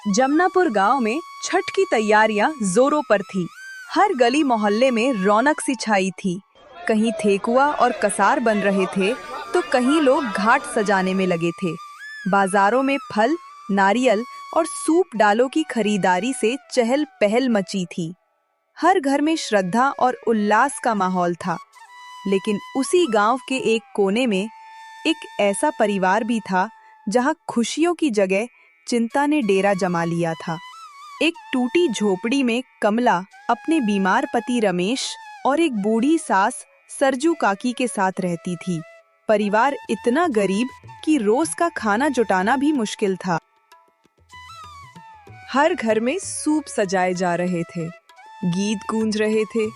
जमनापुर गांव में छठ की तैयारियां जोरों पर थी। हर गली मोहल्ले में रौनक सी छाई थी। कहीं ठेकुआ और कसार बन रहे थे तो कहीं लोग घाट सजाने में लगे थे। बाजारों में फल, नारियल और सूप डालों की खरीदारी से चहल पहल मची थी। हर घर में श्रद्धा और उल्लास का माहौल था। लेकिन उसी गांव के एक कोने में एक ऐसा परिवार भी था जहां खुशियों की जगह चिंता ने डेरा जमा लिया था। एक टूटी झोपड़ी में कमला अपने बीमार पति रमेश और एक बूढ़ी सास सरजू काकी के साथ रहती थी। परिवार इतना गरीब कि रोज का खाना जुटाना भी मुश्किल था। हर घर में सूप सजाए जा रहे थे, गीत गूंज रहे थे,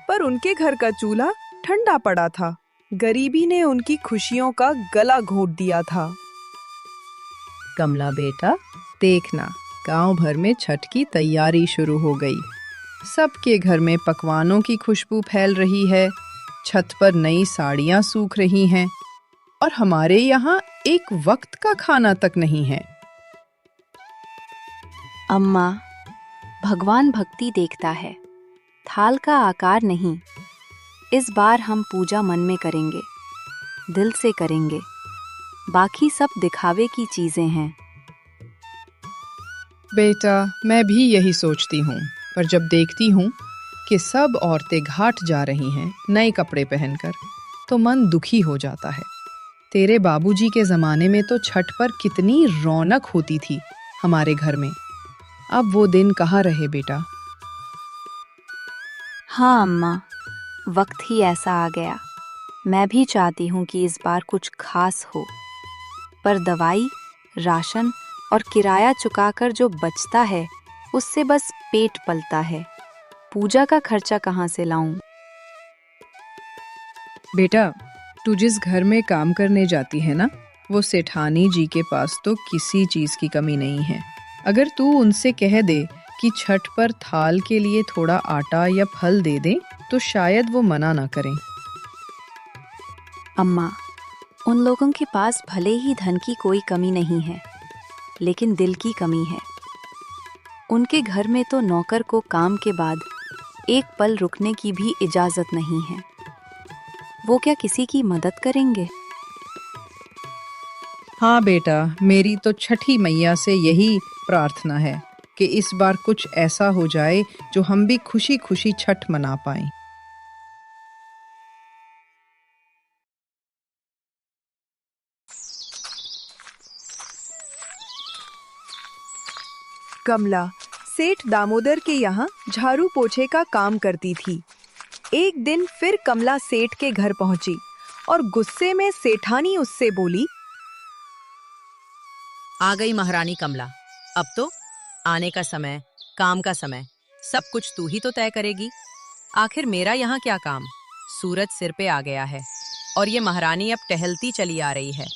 पर उनके घर का चूल्हा ठंडा पड़ा था। गरीबी ने उनकी खुशियों का गला घोंट दिया था। कमला बेटा, देखना, गांव भर में छठ की तैयारी शुरू हो गई। सबके घर में पकवानों की खुशबू फैल रही है, छत पर नई साड़ियां सूख रही हैं और हमारे यहाँ एक वक्त का खाना तक नहीं है। अम्मा, भगवान भक्ति देखता है, थाल का आकार नहीं। इस बार हम पूजा मन में करेंगे, दिल से करेंगे। बाकी सब दिखावे की चीजें हैं। बेटा, मैं भी यही सोचती हूँ, पर जब देखती हूँ कि सब औरतें घाट जा रही हैं नए कपड़े पहनकर, तो मन दुखी हो जाता है। तेरे बाबूजी के ज़माने में तो छठ पर कितनी रौनक होती थी हमारे घर में। अब वो दिन कहाँ रहे बेटा? हाँ अम्मा, वक्त ही ऐसा आ गया। मैं भी चाहती हूँ कि इस बार कुछ खास हो, पर दवाई, राशन और किराया चुकाकर जो बचता है उससे बस पेट पलता है। पूजा का खर्चा कहाँ से लाऊं? बेटा, तू जिस घर में काम करने जाती है ना, वो सेठानी जी के पास तो किसी चीज़ की कमी नहीं है। अगर तू उनसे कह दे कि छठ पर थाल के लिए थोड़ा आटा या फल दे दे, तो शायद वो मना ना करें। अम्मा, उन लोगों के पास भले ही धन की कोई कमी नहीं है, लेकिन दिल की कमी है। उनके घर में तो नौकर को काम के बाद एक पल रुकने की भी इजाजत नहीं है। वो क्या किसी की मदद करेंगे? हाँ बेटा, मेरी तो छठी मैया से यही प्रार्थना है कि इस बार कुछ ऐसा हो जाए जो हम भी खुशी खुशी छठ मना पाएं। कमला सेठ दामोदर के यहाँ झाड़ू पोछे का काम करती थी। एक दिन फिर कमला सेठ के घर पहुंची और गुस्से में सेठानी उससे बोली, आ गई महारानी कमला। अब तो आने का समय, काम का समय, सब कुछ तू ही तो तय करेगी। आखिर मेरा यहाँ क्या काम? सूरज सिर पे आ गया है और ये महारानी अब टहलती चली आ रही है।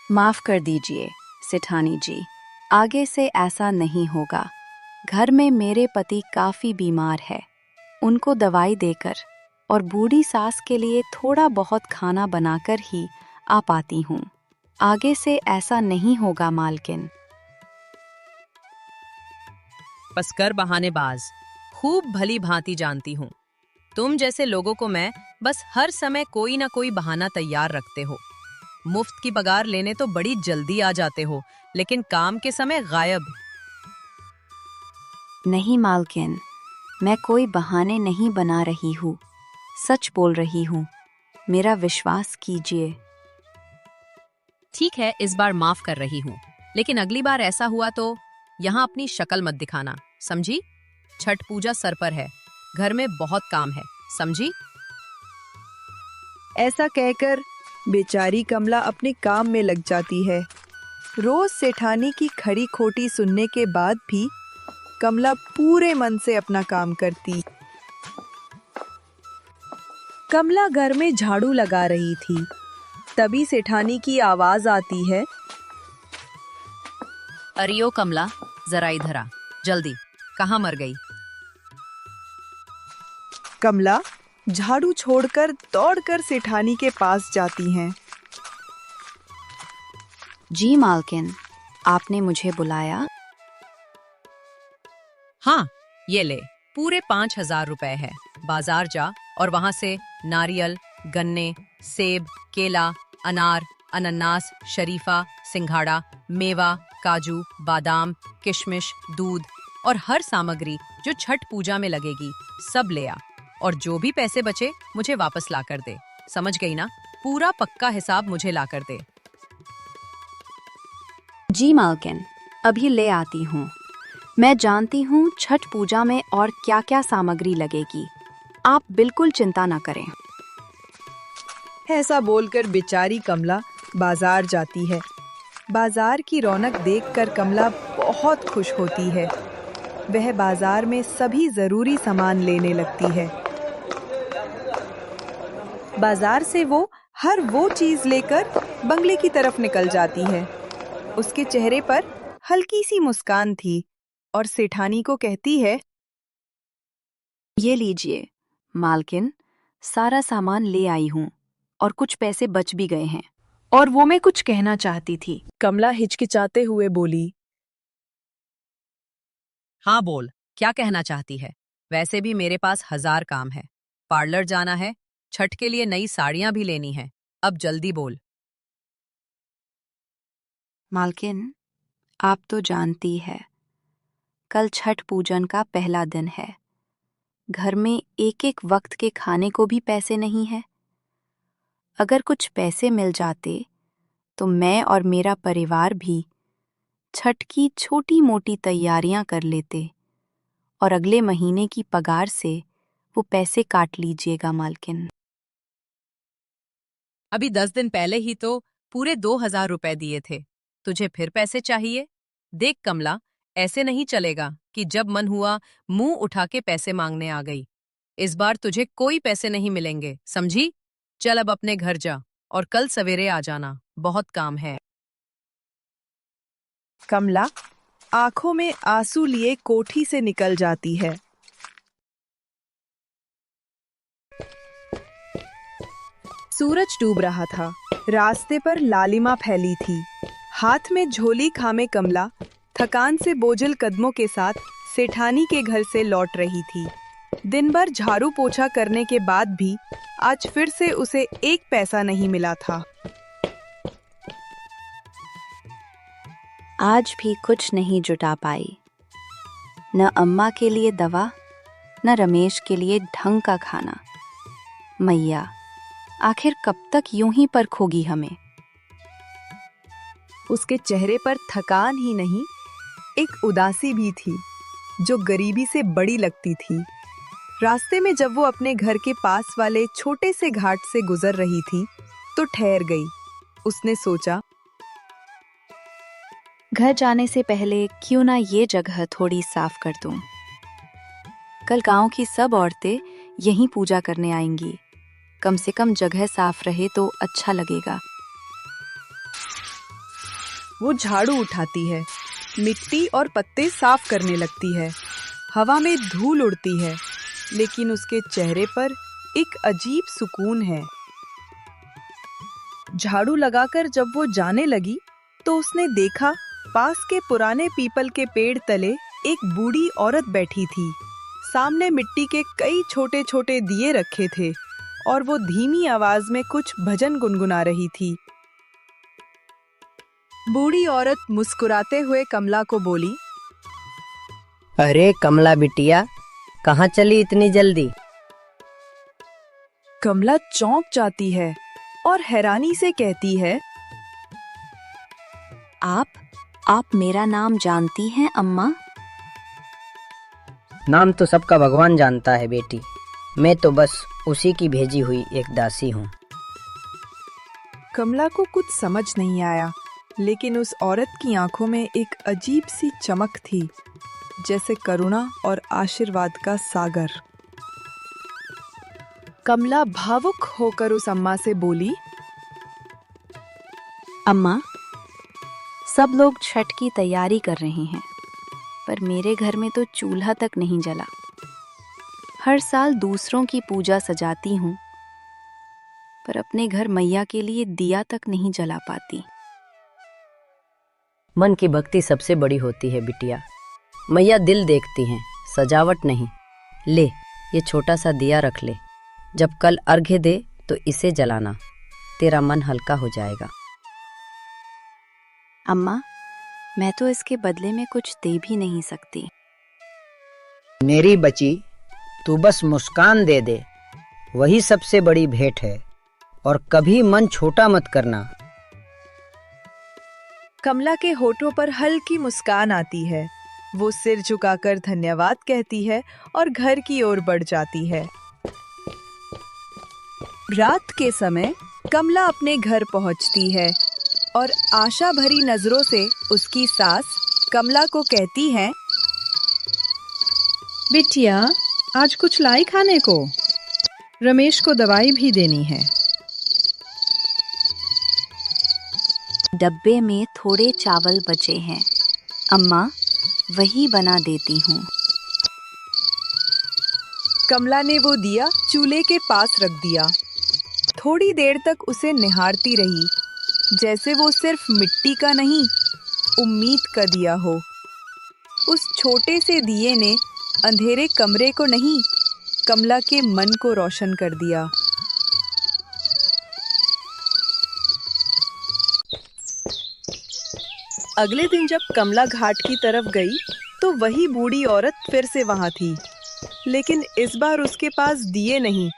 माफ कर दीजिए सेठानी जी, आगे से ऐसा नहीं होगा। घर में मेरे पति काफी बीमार है, उनको दवाई देकर और बूढ़ी सास के लिए थोड़ा बहुत खाना बनाकर ही आ पाती हूँ। आगे से ऐसा नहीं होगा मालकिन। बस कर बहानेबाज, खूब भली भांति जानती हूँ। तुम जैसे लोगों को मैं बस हर समय कोई ना कोई बहाना तैयार रखते हो। मुफ्त की पगार लेने तो बड़ी जल्दी आ जाते हो, लेकिन काम के समय गायब। नहीं मालकिन, मैं कोई बहाने नहीं बना रही हूँ, सच बोल रही हूँ। मेरा विश्वास कीजिए। ठीक है, इस बार माफ कर रही हूँ, लेकिन अगली बार ऐसा हुआ तो यहाँ अपनी शक्ल मत दिखाना, समझी? छठ पूजा सर पर है, घर में बहुत काम है, समझी? ऐसा कहकर बेचारी कमला अपने काम में लग जाती है। रोज सेठानी की खरी खोटी सुनने के बाद भी कमला पूरे मन से अपना काम करती। कमला घर में झाड़ू लगा रही थी, तभी सेठानी की आवाज आती है, अरे ओ कमला, जरा इधर आ, जल्दी। कहाँ मर गई? कमला झाड़ू छोड़कर दौड़कर सेठानी के पास जाती हैं। जी मालकिन, आपने मुझे बुलाया? हाँ, ये ले, पूरे 5,000 रुपए है। बाजार जा और वहां से नारियल, गन्ने, सेब, केला, अनार, अनन्नास, शरीफा, सिंघाड़ा, मेवा, काजू, बादाम, किशमिश, दूध और हर सामग्री जो छठ पूजा में लगेगी सब ले आ। और जो भी पैसे बचे मुझे वापस ला कर दे। समझ गई ना? पूरा पक्का हिसाब मुझे ला कर दे। जी मालकिन, अभी ले आती हूँ। मैं जानती हूँ छठ पूजा में और क्या क्या सामग्री लगेगी। आप बिल्कुल चिंता न करें। ऐसा बोलकर बेचारी कमला बाजार जाती है। बाजार की रौनक देखकर कमला बहुत खुश होती है। वह बाजार में सभी जरूरी सामान लेने लगती है। बाजार से वो हर वो चीज लेकर बंगले की तरफ निकल जाती है। उसके चेहरे पर हल्की सी मुस्कान थी और सेठानी को कहती है, ये लीजिए मालकिन, सारा सामान ले आई हूँ और कुछ पैसे बच भी गए हैं। और वो मैं कुछ कहना चाहती थी। कमला हिचकिचाते हुए बोली, हाँ बोल, क्या कहना चाहती है? वैसे भी मेरे पास 1000 काम है। पार्लर जाना है, छठ के लिए नई साड़ियां भी लेनी है। अब जल्दी बोल। मालकिन, आप तो जानती है, कल छठ पूजन का पहला दिन है। घर में एक एक वक्त के खाने को भी पैसे नहीं है। अगर कुछ पैसे मिल जाते तो मैं और मेरा परिवार भी छठ की छोटी मोटी तैयारियां कर लेते और अगले महीने की पगार से वो पैसे काट लीजिएगा मालकिन। अभी 10 दिन पहले ही तो पूरे 2000 रुपए दिए थे। तुझे फिर पैसे चाहिए? देख कमला, ऐसे नहीं चलेगा कि जब मन हुआ मुंह उठा के पैसे मांगने आ गई। इस बार तुझे कोई पैसे नहीं मिलेंगे, समझी? चल अब अपने घर जा और कल सवेरे आ जाना, बहुत काम है। कमला आंखों में आंसू लिए कोठी से निकल जाती है। सूरज डूब रहा था। रास्ते पर लालिमा फैली थी। हाथ में झोली खामे कमला थकान से बोझिल कदमों के साथ सेठानी के घर से लौट रही थी। दिन भर झाड़ू पोछा करने के बाद भी आज फिर से उसे एक पैसा नहीं मिला था। आज भी कुछ नहीं जुटा पाई। न अम्मा के लिए दवा, न रमेश के लिए ढंग का खाना। मैया, आखिर कब तक यूं ही परखोगी हमें? उसके चेहरे पर थकान ही नहीं, एक उदासी भी थी जो गरीबी से बड़ी लगती थी। रास्ते में जब वो अपने घर के पास वाले छोटे से घाट से गुजर रही थी तो ठहर गई। उसने सोचा, घर जाने से पहले क्यों ना ये जगह थोड़ी साफ कर दूं। कल गांव की सब औरतें यहीं पूजा करने आएंगी। कम से कम जगह साफ रहे तो अच्छा लगेगा। वो झाड़ू उठाती है, मिट्टी और पत्ते साफ करने लगती है। हवा में धूल उड़ती है, लेकिन उसके चेहरे पर एक अजीब सुकून है। झाड़ू लगाकर जब वो जाने लगी तो उसने देखा पास के पुराने पीपल के पेड़ तले एक बूढ़ी औरत बैठी थी। सामने मिट्टी के कई छोटे छोटे दिए रखे थे और वो धीमी आवाज में कुछ भजन गुनगुना रही थी। बूढ़ी औरत मुस्कुराते हुए कमला को बोली, अरे कमला बिटिया, कहाँ चली इतनी जल्दी? कमला चौंक जाती है और हैरानी से कहती है, आप मेरा नाम जानती हैं अम्मा? नाम तो सबका भगवान जानता है बेटी। मैं तो बस उसी की भेजी हुई एक दासी हूँ। कमला को कुछ समझ नहीं आया, लेकिन उस औरत की आंखों में एक अजीब सी चमक थी, जैसे करुणा और आशीर्वाद का सागर। कमला भावुक होकर उस अम्मा से बोली, अम्मा, सब लोग छठ की तैयारी कर रहे हैं, पर मेरे घर में तो चूल्हा तक नहीं जला। हर साल दूसरों की पूजा सजाती हूँ, पर अपने घर मैया के लिए दिया तक नहीं जला पाती। मन की भक्ति सबसे बड़ी होती है बिटिया। मैया दिल देखती हैं, सजावट नहीं। ले, ये छोटा सा दिया रख ले। जब कल अर्घ्य दे तो इसे जलाना, तेरा मन हल्का हो जाएगा। अम्मा, मैं तो इसके बदले में कुछ दे भी नहीं सकती। मेरी बची, तू बस मुस्कान दे दे, वही सबसे बड़ी भेंट है। और कभी मन छोटा मत करना। कमला के होठों पर हल्की मुस्कान आती है। वो सिर झुकाकर धन्यवाद कहती है और घर की ओर बढ़ जाती है। रात के समय कमला अपने घर पहुंचती है और आशा भरी नजरों से उसकी सास कमला को कहती है, बिटिया, आज कुछ लाई खाने को? रमेश को दवाई भी देनी है। डब्बे में थोड़े चावल बचे हैं, अम्मा वही बना देती हूँ। कमला ने वो दिया चूल्हे के पास रख दिया। थोड़ी देर तक उसे निहारती रही, जैसे वो सिर्फ मिट्टी का नहीं, उम्मीद का दिया हो। उस छोटे से दिए ने अंधेरे कमरे को नहीं, कमला के मन को रोशन कर दिया। अगले दिन जब कमला घाट की तरफ गई तो वही बूढ़ी औरत फिर से वहां थी, लेकिन इस बार उसके पास दिए नहीं,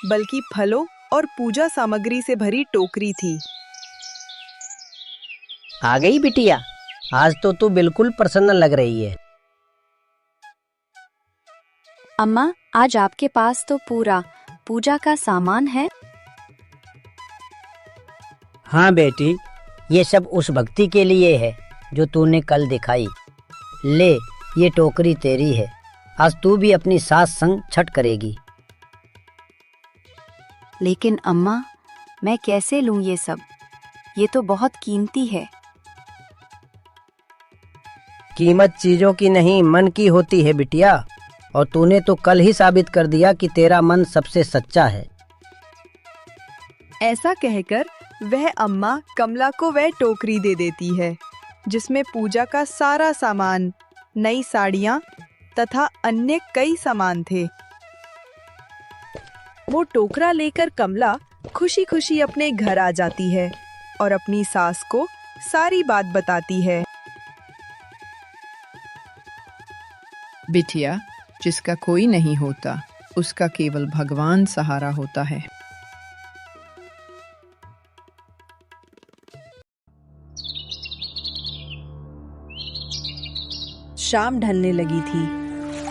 बल्कि फलों और पूजा सामग्री से भरी टोकरी थी। आ गई बिटिया, आज तो तू बिल्कुल प्रसन्न लग रही है। अम्मा, आज आपके पास तो पूरा पूजा का सामान है। हाँ बेटी, ये सब उस भक्ति के लिए है जो तूने कल दिखाई। ले, ये टोकरी तेरी है। आज तू भी अपनी सास संग छठ करेगी। लेकिन अम्मा, मैं कैसे लूं ये सब? ये तो बहुत कीमती है। कीमत चीजों की नहीं, मन की होती है बिटिया। और तूने तो कल ही साबित कर दिया कि तेरा मन सबसे सच्चा है। ऐसा कहकर वह अम्मा कमला को वह टोकरी दे देती है जिसमें पूजा का सारा सामान, नई साड़ियाँ तथा अन्य कई सामान थे। वो टोकरा लेकर कमला खुशी खुशी अपने घर आ जाती है और अपनी सास को सारी बात बताती है। बिटिया, जिसका कोई नहीं होता, उसका केवल भगवान सहारा होता है। शाम ढलने लगी थी।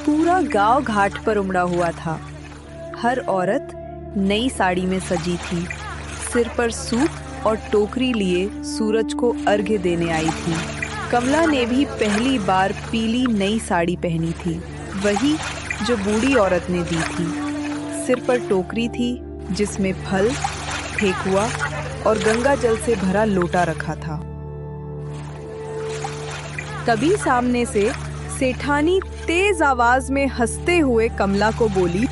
पूरा गांव घाट पर उमड़ा हुआ था। हर औरत नई साड़ी में सजी थी, सिर पर सूप और टोकरी लिए सूरज को अर्घ्य देने आई थी। कमला ने भी पहली बार पीली नई साड़ी पहनी थी, वही जो बूढ़ी औरत ने दी थी। सिर पर टोकरी थी जिसमें फल, ठेकुआ और गंगा जल से भरा लोटा रखा था। तभी सामने से सेठानी तेज आवाज में हंसते हुए कमला को बोली,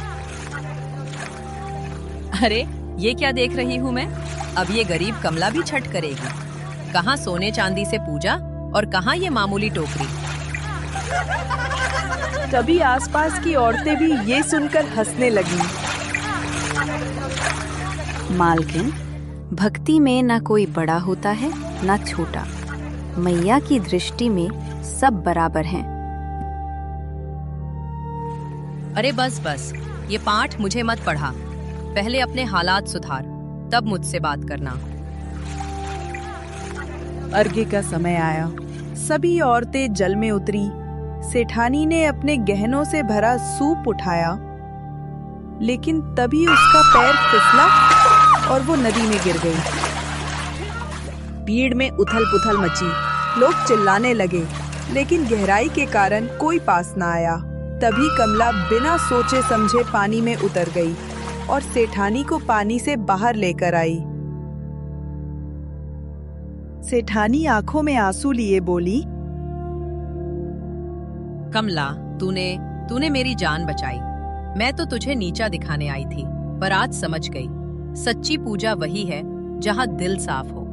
अरे ये क्या देख रही हूँ मैं? अब ये गरीब कमला भी छठ करेगी। कहाँ सोने चांदी से पूजा और कहाँ ये मामूली टोकरी। तभी आसपास की औरतें भी ये सुनकर हंसने लगीं। मालकिन, भक्ति में ना कोई बड़ा होता है ना छोटा। मैया की दृष्टि में सब बराबर हैं। अरे बस बस, ये पाठ मुझे मत पढ़ा। पहले अपने हालात सुधार, तब मुझसे बात करना। अर्घ्य का समय आया। सभी औरतें जल में उतरी। सेठानी ने अपने गहनों से भरा सूप उठाया, लेकिन तभी उसका पैर फिसला और वो नदी में गिर गई। भीड़ में उथल-पुथल मची। लोग चिल्लाने लगे, लेकिन गहराई के कारण कोई पास न आया। तभी कमला बिना सोचे समझे पानी में उतर गई और सेठानी को पानी से बाहर लेकर आई। सेठानी आंखों में आंसू लिए बोली, कमला, तूने मेरी जान बचाई। मैं तो तुझे नीचा दिखाने आई थी, पर आज समझ गई, सच्ची पूजा वही है जहाँ दिल साफ हो।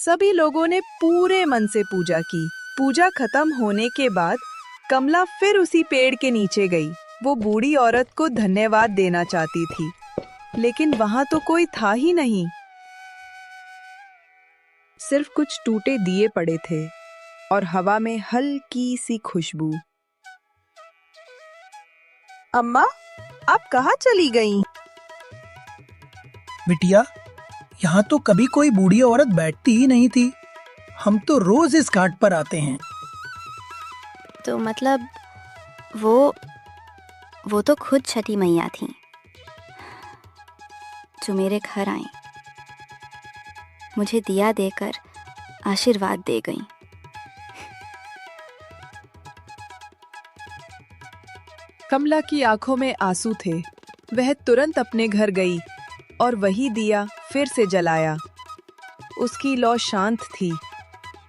सभी लोगों ने पूरे मन से पूजा की। पूजा खत्म होने के बाद कमला फिर उसी पेड़ के नीचे गई। वो बूढ़ी औरत को धन्यवाद देना चाहती थी, लेकिन वहां तो कोई था ही नहीं। सिर्फ कुछ टूटे दिए पड़े थे और हवा में हल्की सी खुशबू। अम्मा, आप कहाँ चली गईं? बिटिया, यहाँ तो कभी कोई बूढ़ी औरत बैठती ही नहीं थी। हम तो रोज इस घाट पर आते हैं। तो मतलब वो तो खुद छठी मैया थीं, जो मेरे घर आई, मुझे दिया देकर आशीर्वाद दे गईं। कमला की आंखों में आंसू थे। वह तुरंत अपने घर गई और वही दिया फिर से जलाया। उसकी लौ शांत थी,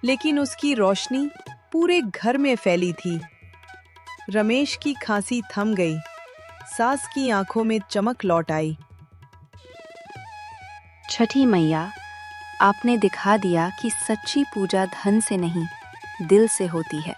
लेकिन उसकी रोशनी पूरे घर में फैली थी। रमेश की खांसी थम गई। सास की आंखों में चमक लौट आई। छठी मैया, आपने दिखा दिया कि सच्ची पूजा धन से नहीं, दिल से होती है।